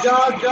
Jog.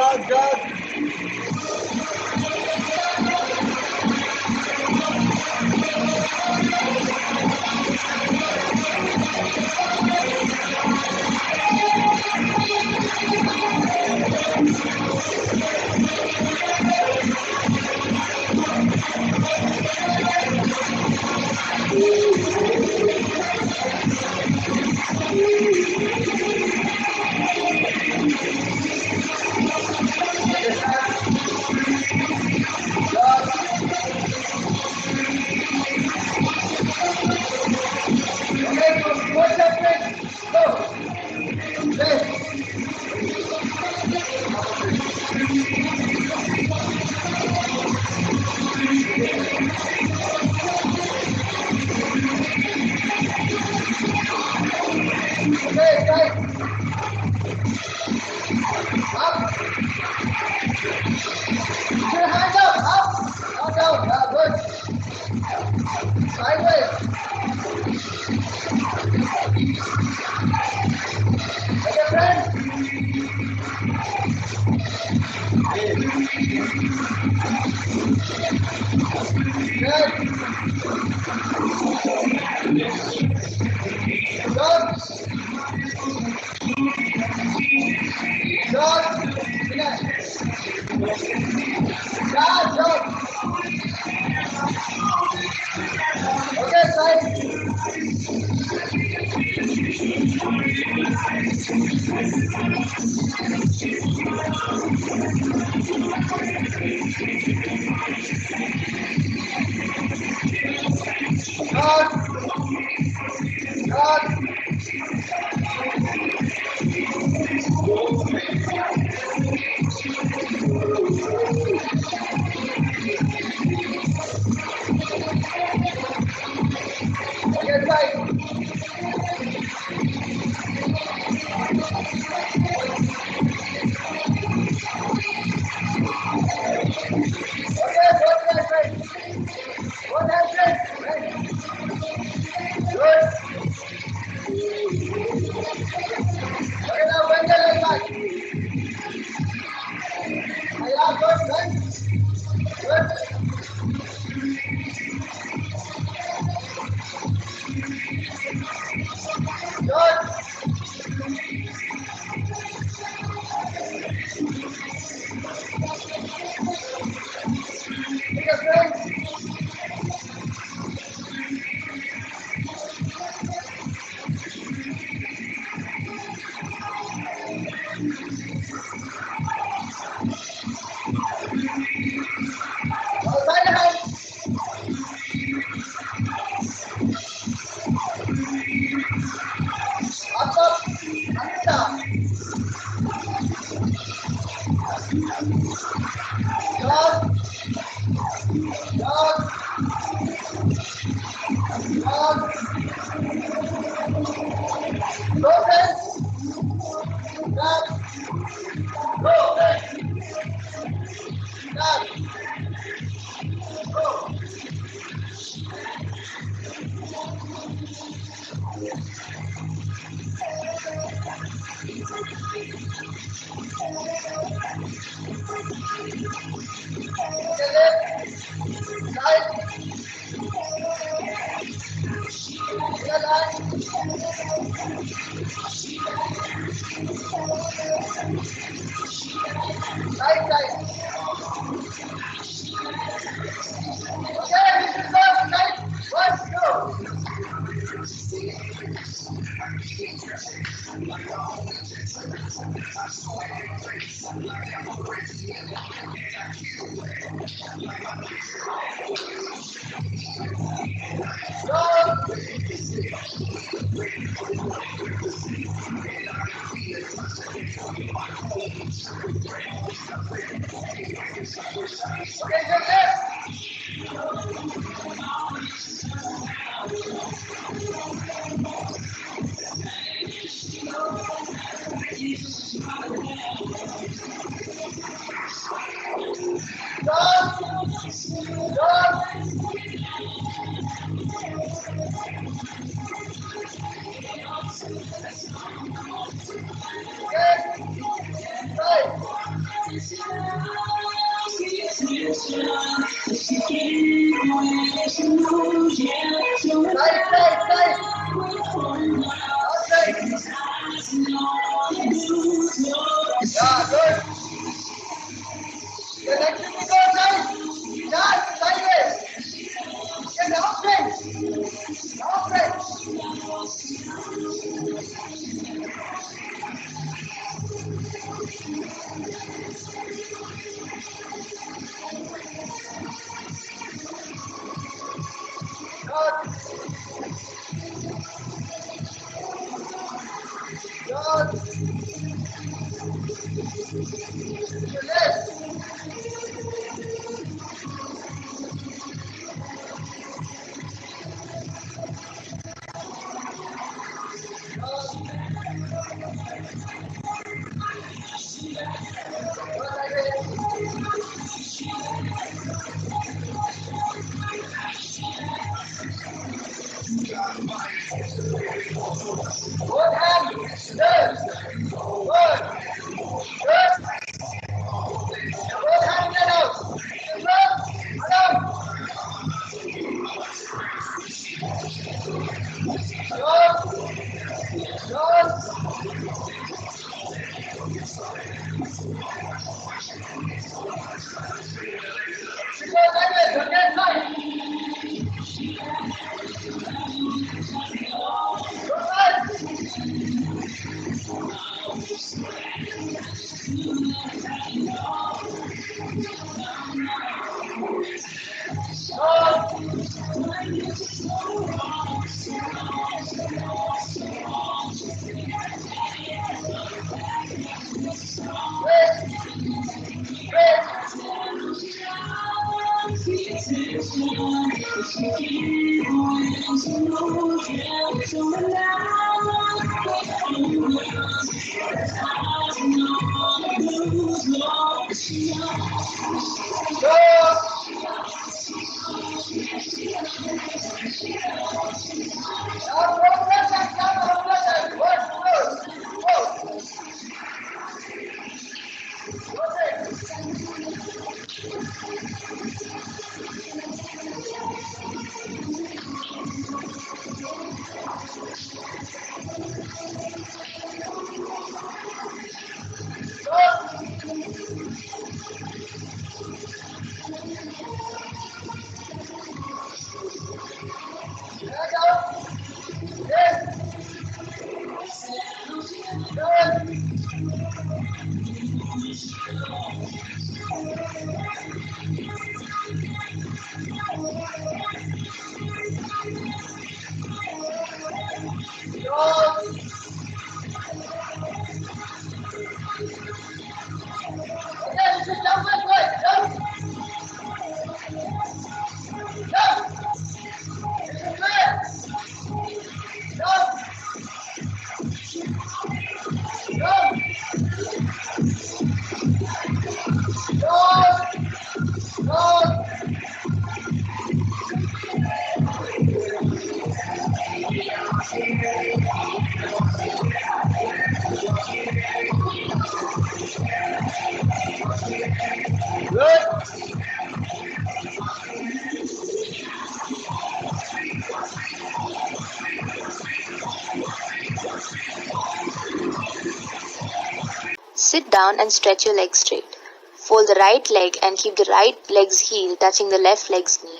Sit down and stretch your legs straight. Fold the right leg and keep the right leg's heel touching the left leg's knee.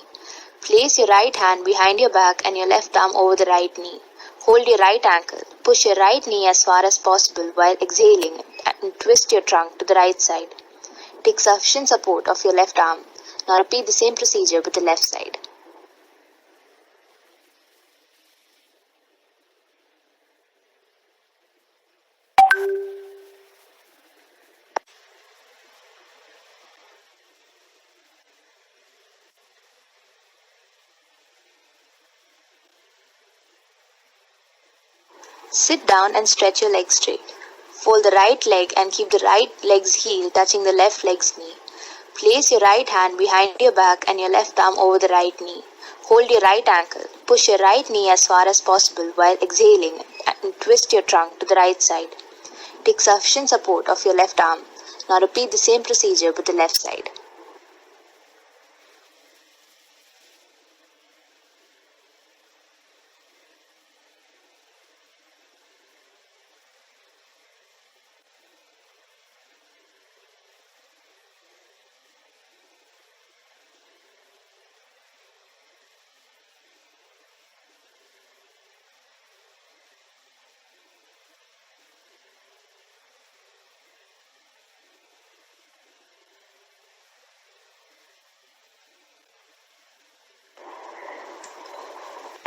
Place your right hand behind your back and your left arm over the right knee. Hold your right ankle. Push your right knee as far as possible while exhaling it. and twist your trunk to the right side. Take sufficient support of your left arm. Now repeat the same procedure with the left side. Sit down and stretch your legs straight. Fold the right leg and keep the right leg's heel touching the left leg's knee. Place your right hand behind your back and your left arm over the right knee. Hold your right ankle. Push your right knee as far as possible while exhaling and twist your trunk to the right side. Take sufficient support of your left arm. Now repeat the same procedure with the left side.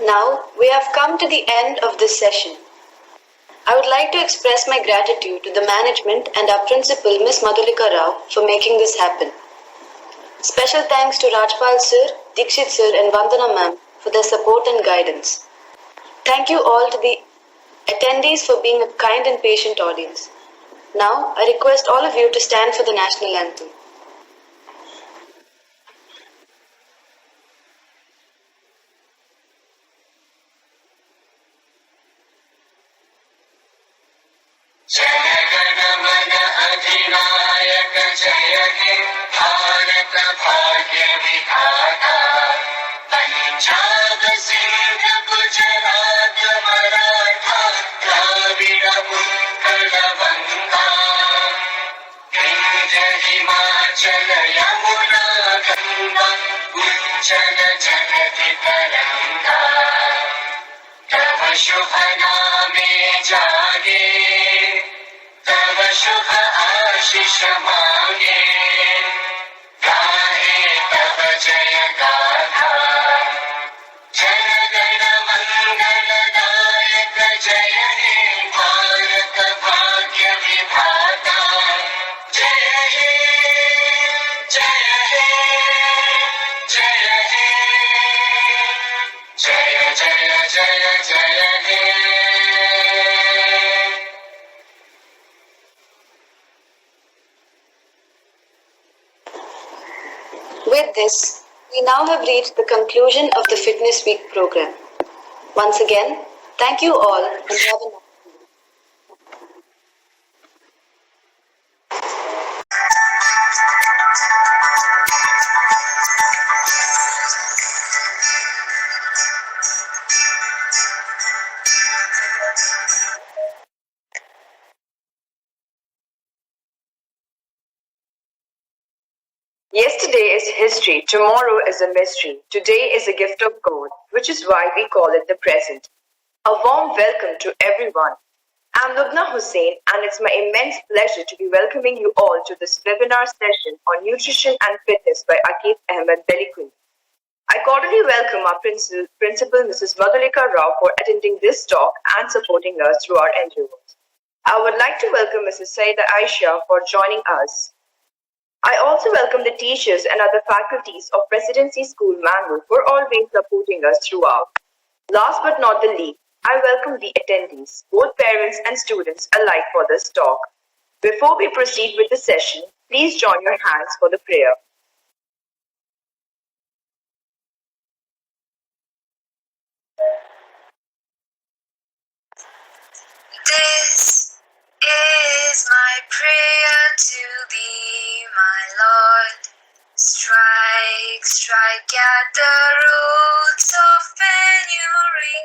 Now we have come to the end of this session. I would like to express my gratitude to the management and our principal, Ms. Madhulika Rao, for making this happen. Special thanks to Rajpal sir, Dikshit sir and Vandana ma'am for their support and guidance. Thank you all to the attendees for being a kind and patient audience. Now I request all of you to stand for the national anthem. Jana Gana Mana अधिनायक जय हे भारत भाग्य विधाता पंजाब सिंध गुजरात मराठा द्राविड़ उत्कल बंगा विंध्य हिमाचल यमुना गंगा उज्जल जगति तरंगा तव शुभ नामे जागे तव शुभ आशीष मांगे गाहे तव जय गाथा जन गण मंगल दायक जय हे भारत भाग्य विधाता जय हे जय हे जय हे जय जय जय जय हे With this, we now have reached the conclusion of the Fitness Week program. Once again, thank you all and have a nice day. Yesterday is history, tomorrow is a mystery, today is a gift of God, which is why we call it the present. A warm welcome to everyone. I'm Lubna Hussain, and it's my immense pleasure to be welcoming you all to this webinar session on nutrition and fitness by Akif Ahmed Beliquin. I cordially welcome our principal Mrs. Madhulika Rao for attending this talk and supporting us through our endeavors. I would like to welcome Mrs. Saida Aisha for joining us. I also welcome the teachers and other faculties of Presidency School Mangalore for always supporting us throughout. Last but not the least, I welcome the attendees, both parents and students alike for this talk. Before we proceed with the session, please join your hands for the prayer. This is my prayer to thee, my Lord. Strike, strike at the roots of penury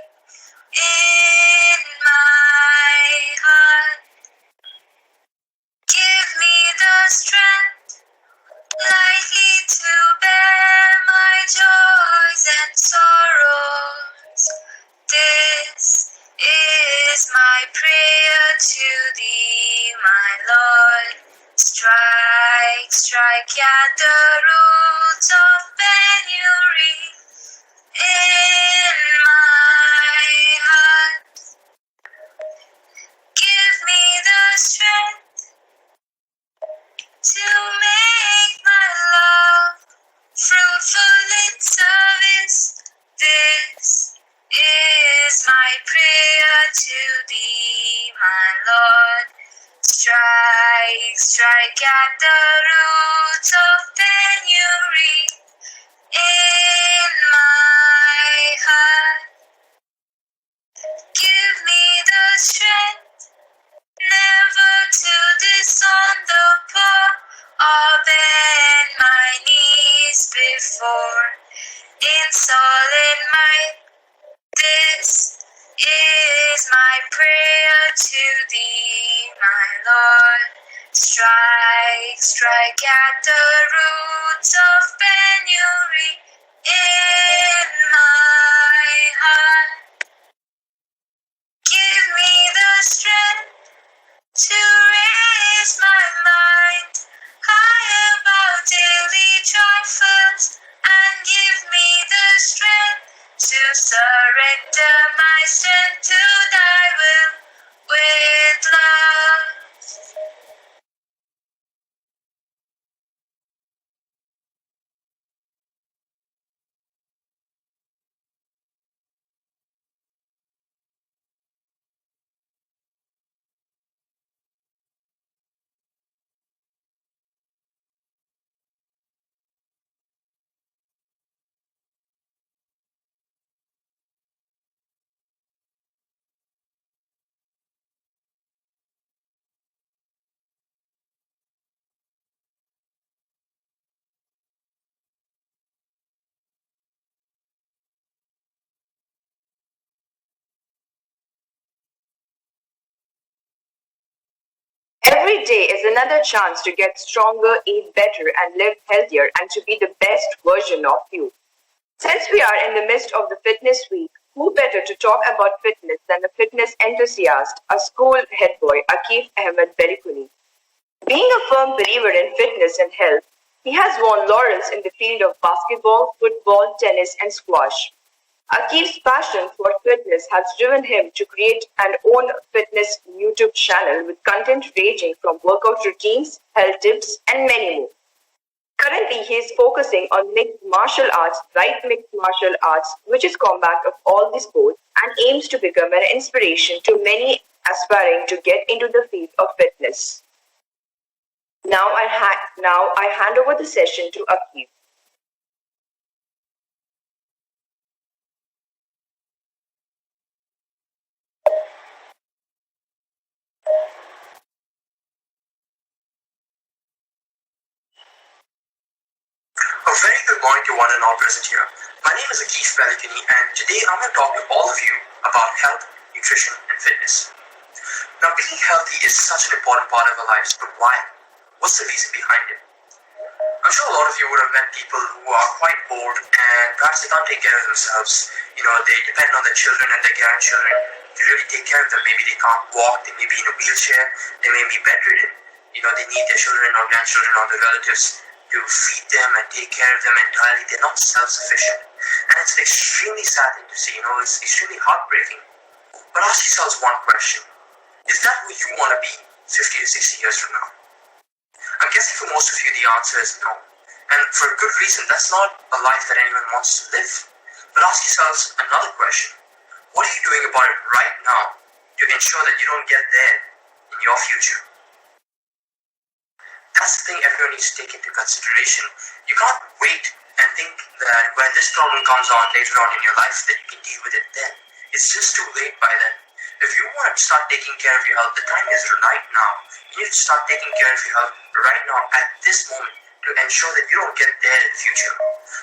in my heart. Give me the strength lightly to bear my joys and sorrows. This is my prayer to thee, my Lord. strike at the roots of penury in my heart. Give me the strength to make my love fruitful in service. This is my prayer to thee, my Lord. Strike, strike at the roots of penury in my heart. Give me the strength never to disown the poor or bend my knees before insolent might. This is my prayer to thee, my Lord. Strike, strike at the roots of penury in my heart. Give me the strength to raise my mind high above daily trifles, and give me the strength to surrender my strength to thy will with love. Every day is another chance to get stronger, eat better, and live healthier, and to be the best version of you. Since we are in the midst of the fitness week, who better to talk about fitness than the fitness enthusiast, our school head boy, Akif Ahmed Berikuni. Being a firm believer in fitness and health, he has won laurels in the field of basketball, football, tennis, and squash. Akif's passion for fitness has driven him to create an own fitness YouTube channel with content ranging from workout routines, health tips, and many more. Currently, he is focusing on mixed martial arts, right mixed martial arts, which is combat of all the sports, and aims to become an inspiration to many aspiring to get into the field of fitness. Now I hand over the session to Akif. A very good morning to one and all present here. My name is Akif Berikuni, and today I'm going to talk to all of you about health, nutrition, and fitness. Now, being healthy is such an important part of our lives, but why? What's the reason behind it? I'm sure a lot of you would have met people who are quite bored and perhaps they can't take care of themselves. They depend on their children and their grandchildren to really take care of them. Maybe they can't walk, they may be in a wheelchair, they may be bedridden. They need their children or grandchildren or their relatives to feed them and take care of them entirely. They're not self-sufficient. And it's an extremely sad thing to see. It's extremely heartbreaking. But ask yourselves one question. Is that who you want to be 50 to 60 years from now? I'm guessing for most of you the answer is no. And for a good reason. That's not a life that anyone wants to live. But ask yourselves another question. What are you doing about it right now to ensure that you don't get there in your future? That's the thing everyone needs to take into consideration. You can't wait and think that when this problem comes on later on in your life that you can deal with it then. It's just too late by then. If you want to start taking care of your health, the time is right now. You need to start taking care of your health right now at this moment to ensure that you don't get there in the future.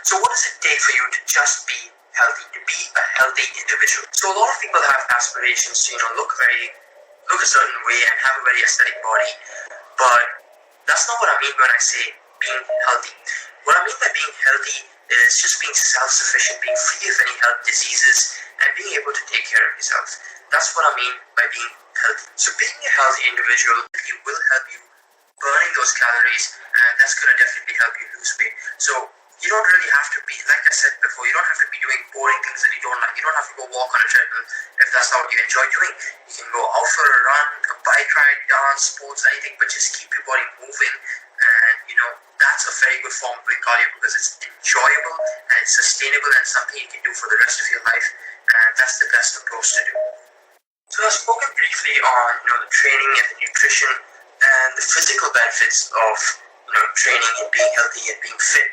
So what does it take for you to just be healthy, to be a healthy individual? So a lot of people have aspirations to, look a certain way and have a very aesthetic body, but that's not what I mean when I say being healthy. What I mean by being healthy is just being self-sufficient, being free of any health diseases, and being able to take care of yourself. That's what I mean by being healthy. So being a healthy individual will help you burning those calories, and that's going to definitely help you lose weight. So you don't really have to be, like I said before, you don't have to be doing boring things that you don't like. You don't have to go walk on a treadmill if that's not what you enjoy doing. You can go out for a run, a bike ride, dance, sports, anything, but just keep your body moving. And that's a very good form of doing cardio because it's enjoyable and it's sustainable and something you can do for the rest of your life. And that's the best approach to do. So I've spoken briefly on the training and the nutrition and the physical benefits of training and being healthy and being fit.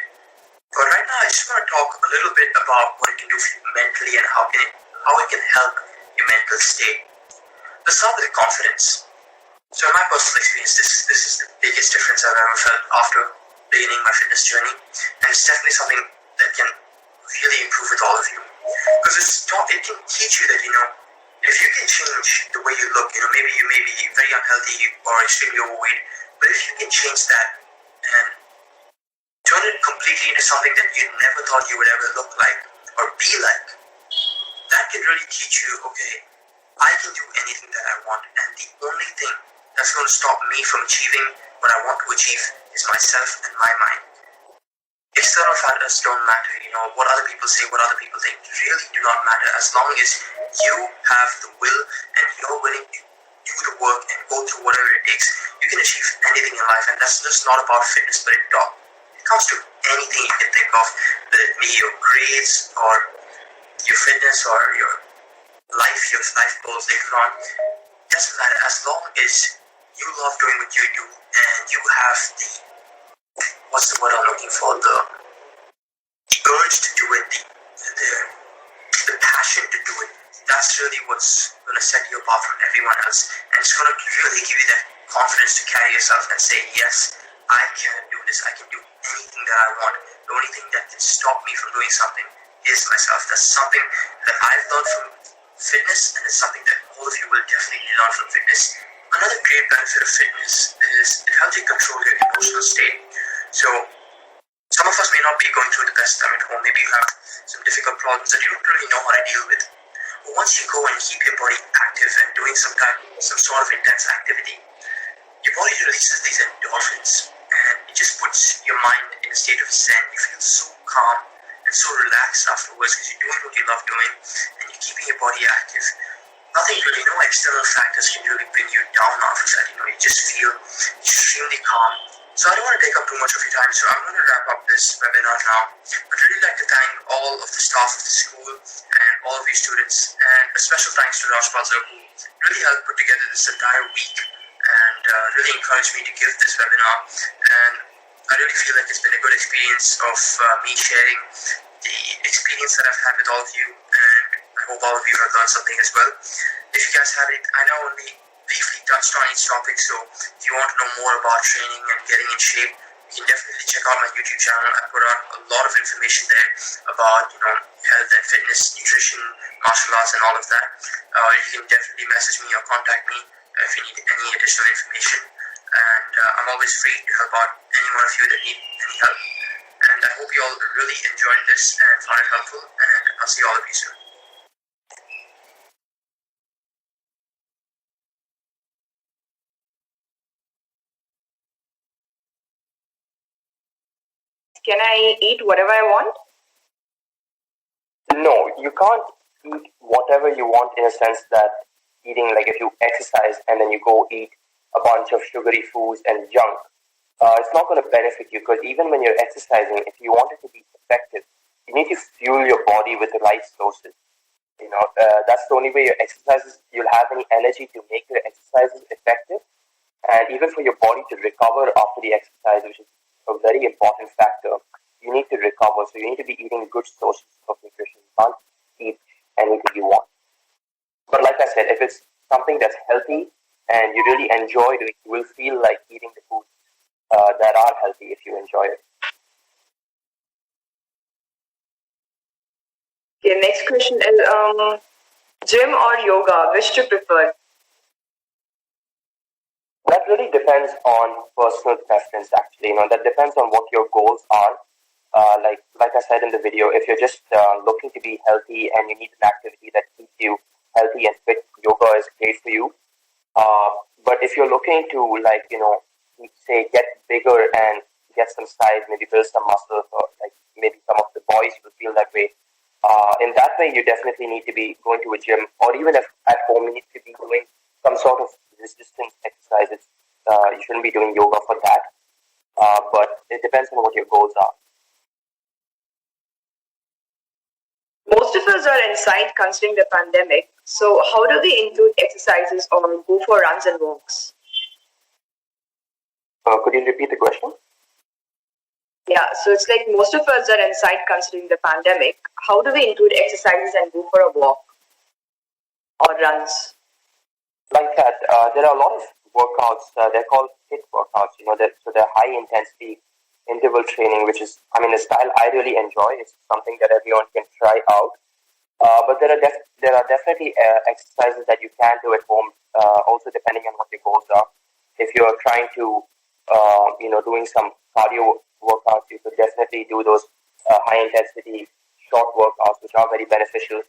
But right now I just want to talk a little bit about what it can do for you mentally and how it can help your mental state. Let's start with confidence. So in my personal experience, this is the biggest difference I've ever felt after beginning my fitness journey, and it's definitely something that can really improve with all of you. Because it can teach you that if you can change the way you look, maybe you may be very unhealthy or extremely overweight, but if you can change that and turn it completely into something that you never thought you would ever look like or be like, that can really teach you, okay, I can do anything that I want, and the only thing that's going to stop me from achieving what I want to achieve is myself and my mind. External factors don't matter, what other people say, what other people think really do not matter as long as you have the will and you're willing to do the work and go through whatever it takes. You can achieve anything in life, and that's just not about fitness, but it comes to anything you can think of, whether it be your grades or your fitness or your life goals later on. It doesn't matter as long as you love doing what you do and you have the, what's the word I'm looking for, the urge to do it, the passion to do it. That's really what's going to set you apart from everyone else, and it's going to really give you that confidence to carry yourself and say, yes, I can do this, I can do anything that I want. The only thing that can stop me from doing something is myself. That's something that I've learned from fitness, and it's something that all of you will definitely learn from fitness. Another great benefit of fitness is it helps you control your emotional state. So some of us may not be going through the best time at home. Maybe you have some difficult problems that you don't really know how to deal with. But once you go and keep your body active and doing some sort of intense activity, your body releases these endorphins, and it just puts your mind in a state of zen. You feel so calm and so relaxed afterwards because you're doing what you love doing and you're keeping your body active. Nothing really, no external factors can really bring you down after that. You just feel extremely calm. So I don't want to take up too much of your time, so I'm going to wrap up this webinar now. I'd really like to thank all of the staff of the school and all of you students, and a special thanks to Raj Balzer, who really helped put together this entire week and really encouraged me to give this webinar. And I really feel like it's been a good experience of me sharing the experience that I've had with all of you, and I hope all of you have learned something as well. If you guys have it, I know only briefly touched on each topic, so if you want to know more about training and getting in shape, you can definitely check out my YouTube channel. I put out a lot of information there about health and fitness, nutrition, martial arts, and all of that. You can definitely message me or contact me if you need any additional information, and I'm always free to help out any one of you that need any help. And I hope you all really enjoyed this and found it helpful, and I'll see all of you soon. Can I eat whatever I want? No, you can't eat whatever you want in a sense that eating, like if you exercise and then you go eat a bunch of sugary foods and junk, it's not going to benefit you, because even when you're exercising, if you want it to be effective, you need to fuel your body with the right sources. That's the only way your exercises, you'll have any energy to make your exercises effective, and even for your body to recover after the exercise, which is a very important factor. You need to recover, so you need to be eating good sources of nutrition. You can't eat anything you want. But like I said, if it's something that's healthy and you really enjoy doing, you will feel like eating the foods that are healthy if you enjoy it. Okay, next question is gym or yoga, which do you prefer? That really depends on personal preference, actually. That depends on what your goals are. Like I said in the video, if you're just looking to be healthy and you need an activity that keeps you healthy and fit, yoga is great for you. But if you're looking to say get bigger and get some size, maybe build some muscle, or like maybe some of the boys will feel that way. In that way, you definitely need to be going to a gym, or even if at home you need to be doing some sort of resistance exercises. You shouldn't be doing yoga for that, but it depends on what your goals are. Most of us are inside considering the pandemic, so how do we include exercises or go for runs and walks? Could you repeat the question? Yeah, so it's like most of us are inside considering the pandemic. How do we include exercises and go for a walk or runs? Like that, there are a lot of workouts. They're called HIIT workouts. So they're high intensity interval training, which is, a style I really enjoy. It's something that everyone can try out. But there are definitely exercises that you can do at home. Also, depending on what your goals are. If you're trying to, doing some cardio workouts, you could definitely do those high intensity short workouts, which are very beneficial.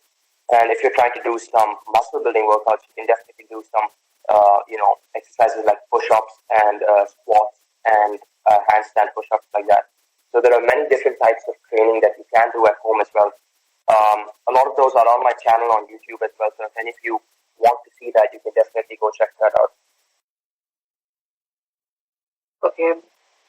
And if you're trying to do some muscle building workouts, you can definitely do some, exercises like push-ups and squats and handstand push-ups like that. So there are many different types of training that you can do at home as well. A lot of those are on my channel on YouTube as well. So if any of you want to see that, you can definitely go check that out. Okay.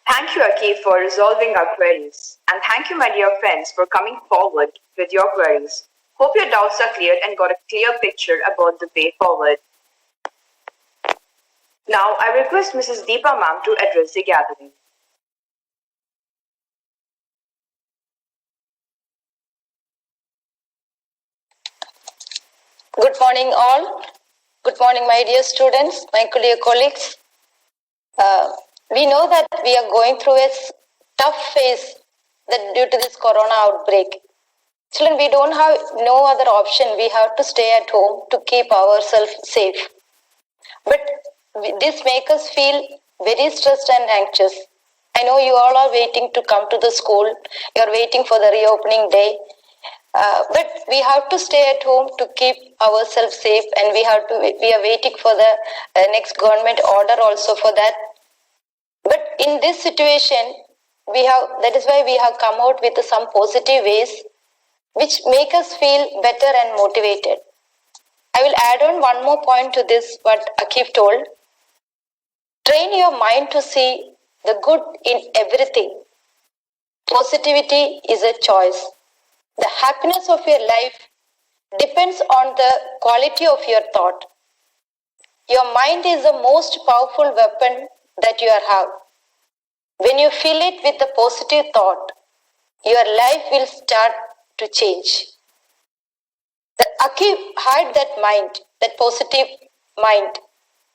Thank you, Akif, for resolving our queries. And thank you, my dear friends, for coming forward with your queries. Hope your doubts are cleared and got a clear picture about the way forward. Now, I request Mrs. Deepa ma'am to address the gathering. Good morning, all. Good morning, my dear students, my dear colleagues. We know that we are going through a tough phase that due to this corona outbreak. Children, we don't have no other option. We have to stay at home to keep ourselves safe. But this makes us feel very stressed and anxious. I know you all are waiting to come to the school. You are waiting for the reopening day. But we have to stay at home to keep ourselves safe, and we are waiting for the next government order also for that. But in this situation, that is why we have come out with some positive ways which make us feel better and motivated. I will add on one more point to this, what Akif told. Train your mind to see the good in everything. Positivity is a choice. The happiness of your life depends on the quality of your thought. Your mind is the most powerful weapon that you have. When you fill it with a positive thought, your life will start to change. Akif had that mind, that positive mind,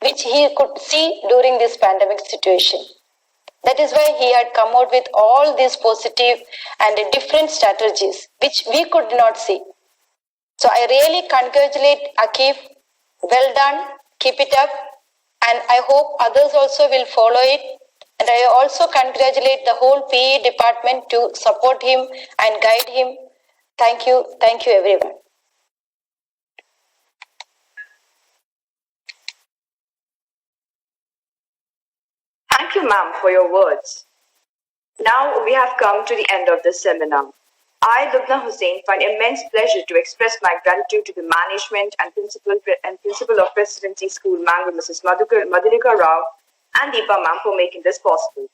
which he could see during this pandemic situation. That is why he had come out with all these positive and different strategies, which we could not see. So I really congratulate Akif. Well done. Keep it up. And I hope others also will follow it. And I also congratulate the whole PE department to support him and guide him. Thank you. Thank you, everyone. Thank you, ma'am, for your words. Now we have come to the end of this seminar. I, Lubna Hussain, find immense pleasure to express my gratitude to the management and principal of Presidency School, Mangalore, Mrs. Madhulika Rao and Deepa ma'am for making this possible.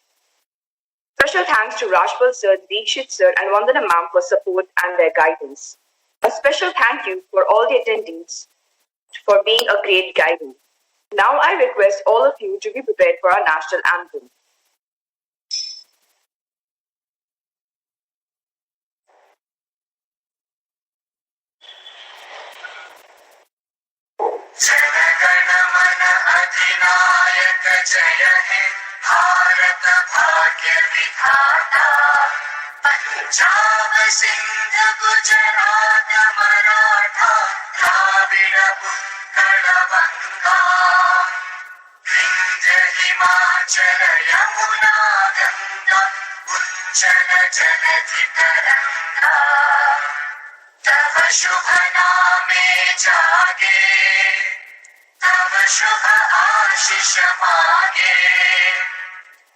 Special thanks to Rajpal sir, Deekshit sir and Vandana ma'am for support and their guidance. A special thank you for all the attendees for being a great guidance. Now I request all of you to be prepared for our national anthem. जय हे भारत भाग्य विधाता पंजाब सिंध गुजरात मराठा द्राविड उत्कल गंगा विंध्य हिमाचल यमुना गंगा उज्जल जलधि तरंगा तव शुभ नामे जागे तव शुभ आशीष मागे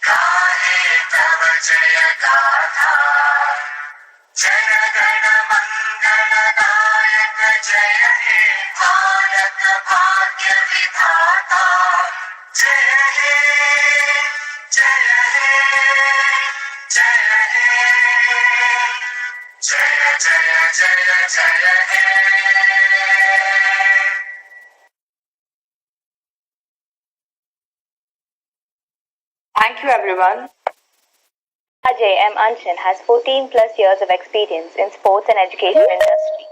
गाहे तव जय गाथा जनगण मंगलदायक जय हे भारत भाग्य विधाता जय हे जय हे जय हे जय जय जय जय हे Thank you, everyone. Ajay M. Anshan has 14 plus years of experience in sports and education industry.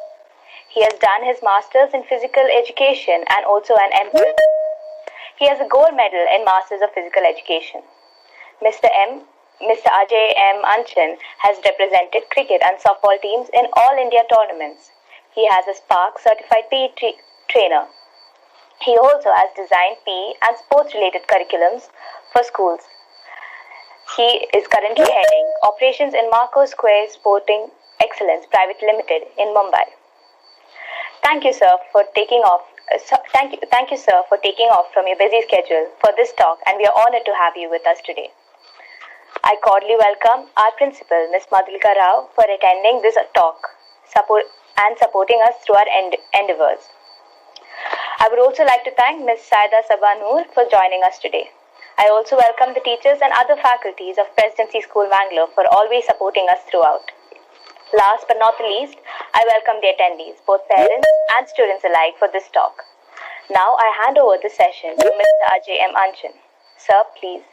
He has done his masters in physical education and also an MPhil. He has a gold medal in Masters of Physical Education. Mr. Ajay M. Anshan has represented cricket and softball teams in all India tournaments. He has a Spark certified PE trainer. He also has designed PE and sports related curriculums for schools. He is currently heading operations in Marco Square Sporting Excellence Private Limited in Mumbai. Thank you, sir, for taking off. Thank you, sir, for taking off from your busy schedule for this talk, and we are honored to have you with us today. I cordially welcome our principal, Ms. Madhulika Rao, for attending this talk and supporting us through our endeavors. I would also like to thank Ms. Saida Sabanur for joining us today. I also welcome the teachers and other faculties of Presidency School Bangalore for always supporting us throughout. Last but not the least, I welcome the attendees, both parents and students alike, for this talk. Now I hand over the session to Mr. Ajay M. Anshan. Sir, please.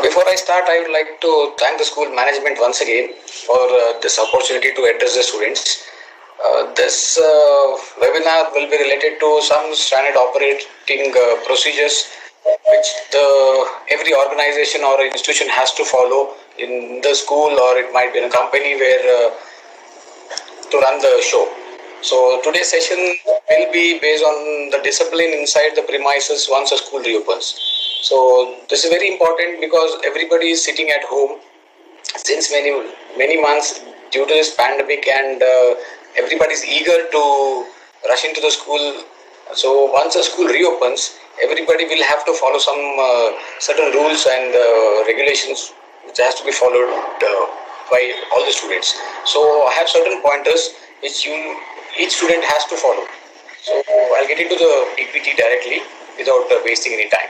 Before I start, I would like to thank the school management once again for this opportunity to address the students. This webinar will be related to some standard operating procedures which every organization or institution has to follow in the school, or it might be in a company where to run the show. So today's session will be based on the discipline inside the premises once a school reopens. So this is very important because everybody is sitting at home since many months due to this pandemic, and everybody is eager to rush into the school. So once a school reopens, everybody will have to follow some certain rules and regulations which has to be followed by all the students. So I have certain pointers which each student has to follow. So I'll get into the PPT directly without wasting any time.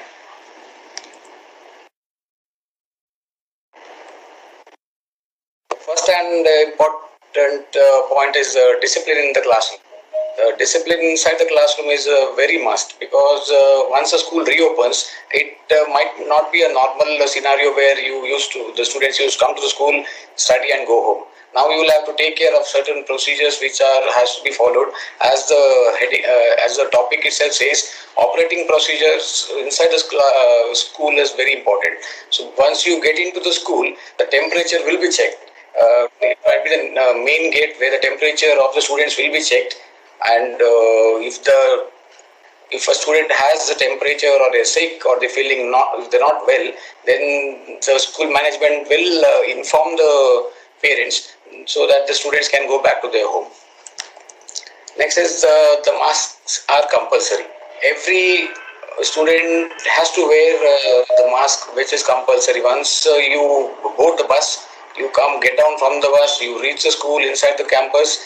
First and important point is discipline in the classroom. Discipline inside the classroom is very must, because once a school reopens, it might not be a normal scenario where the students used to come to the school, study and go home. Now you will have to take care of certain procedures which has to be followed. As the topic itself says, operating procedures inside the school is very important. So once you get into the school, the temperature will be checked. It might be the main gate where the temperature of the students will be checked, and if the if a student has a temperature or is sick or they're feeling if they're not well, then the school management will inform the parents so that the students can go back to their home. Next is the masks are compulsory. Every student has to wear the mask, which is compulsory. Once you board the bus, you get down from the bus, you reach the school inside the campus,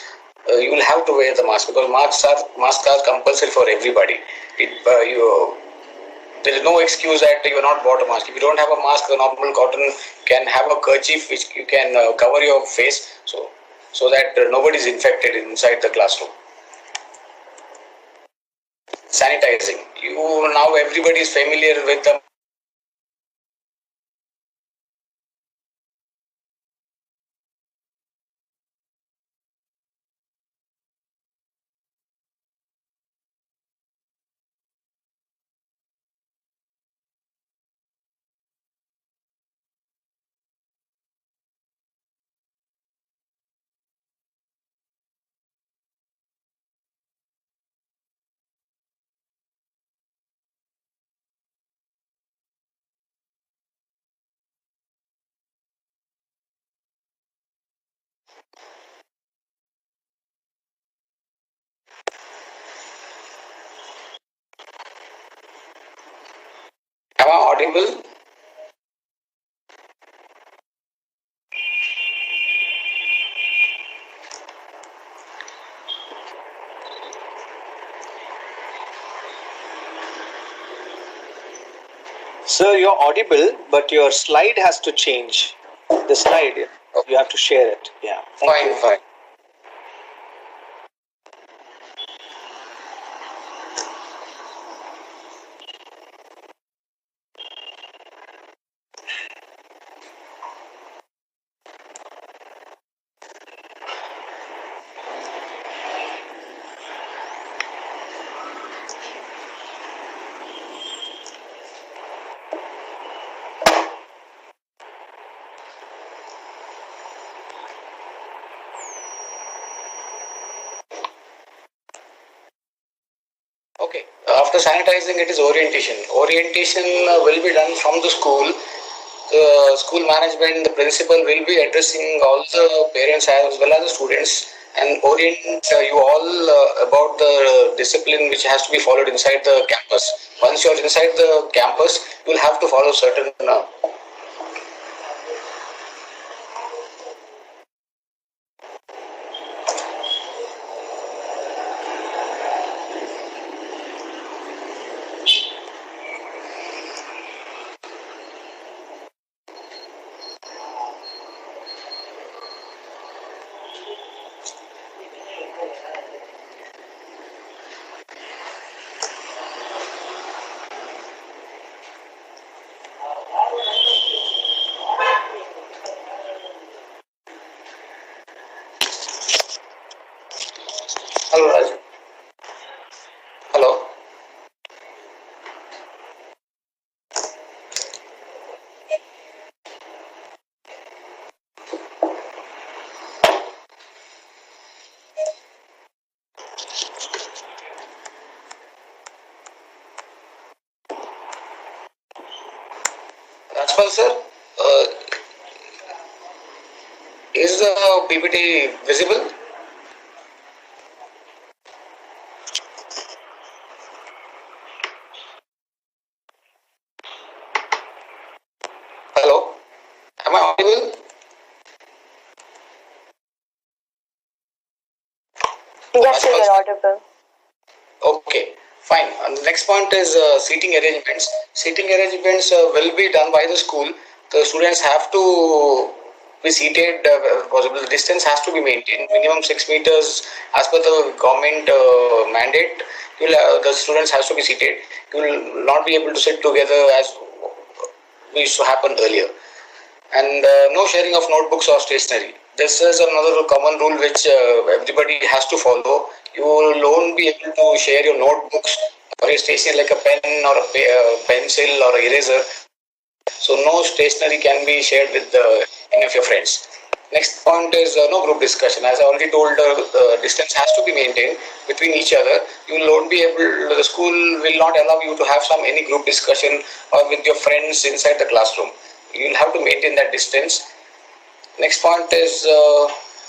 you will have to wear the mask, because masks are compulsory for everybody. There is no excuse that you are not bought a mask. If you don't have a mask, a normal cotton can have a kerchief which you can cover your face so that nobody is infected inside the classroom. Sanitizing. Now everybody is familiar with the Am I audible? Sir, you're audible, but your slide has to change. The slide, you have to share it. Yeah. Fine. Okay. After sanitizing, it is orientation. Orientation will be done from the school. The school management, the principal will be addressing all the parents as well as the students and orient you all about the discipline which has to be followed inside the campus. Once you are inside the campus, you will have to follow certain Hello, Raj. Hello. Rajpal sir, is the PPT visible? Hello, am I audible? Yes, sir, you're audible. Okay, fine. And the next point is seating arrangements. Seating arrangements will be done by the school. The students have to be seated, possible the distance has to be maintained, minimum 6 meters as per the government mandate. The students has to be seated. You will not be able to sit together as used to happen earlier. And no sharing of notebooks or stationery. This is another common rule which everybody has to follow. You will only be able to share your notebooks or your stationery like a pen or a pencil or a eraser. So no stationery can be shared with any of your friends. Next point is no group discussion. As I already told, distance has to be maintained between each other. you will not be able. The school will not allow you to have any group discussion or with your friends inside the classroom. You will have to maintain that distance. Next point is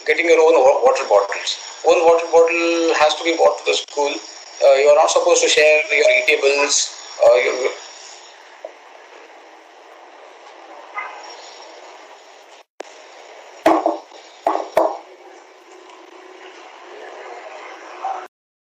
getting your own water bottles. Own water bottle has to be bought to the school. You are not supposed to share your eatables, your